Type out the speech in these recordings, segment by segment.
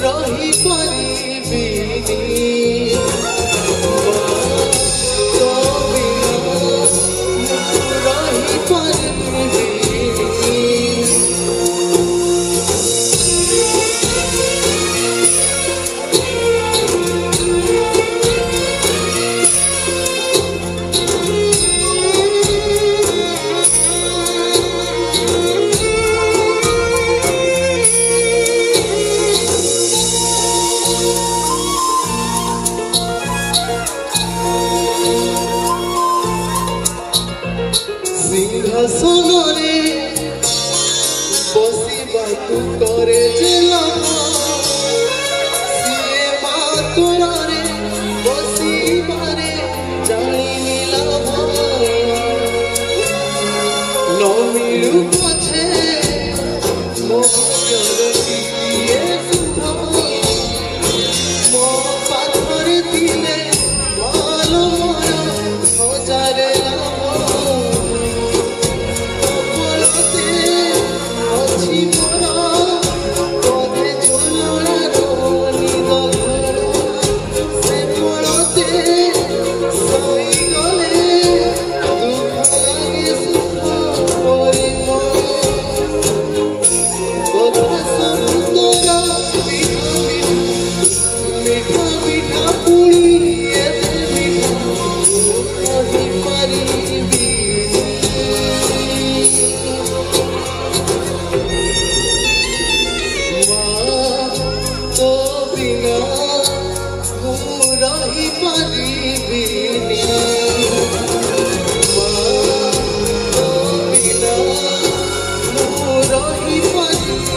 रही परिबिनी रही परिबिनी सिंहासनरे बसिबाकु करे जे लाभ सिए मातुरारे बसिबारे जानिनी लाभ न मिलु पछे मो करतिए सुख मो पाथरे दिले भालो मोर हजारे रही परिबिनी रही परिबिनी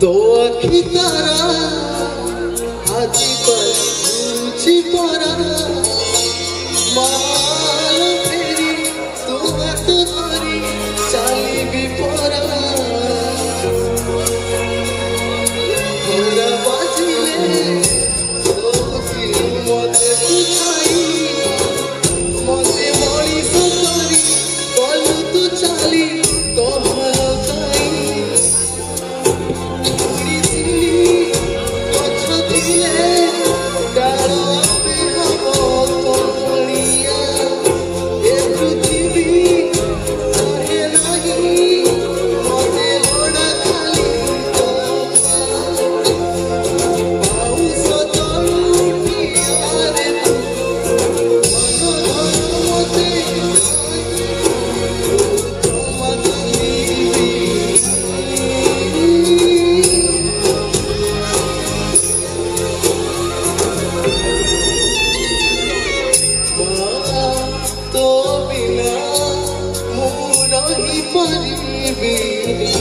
तो आखि तारा आजी बुझी परा माल फेरी तू हाथ धरी चाली भी परा घोड़ा बाजिले मते बुझाई मते मनीष करी गलु तू चाली कहल जाई तो बिना मो रही परिबिनी।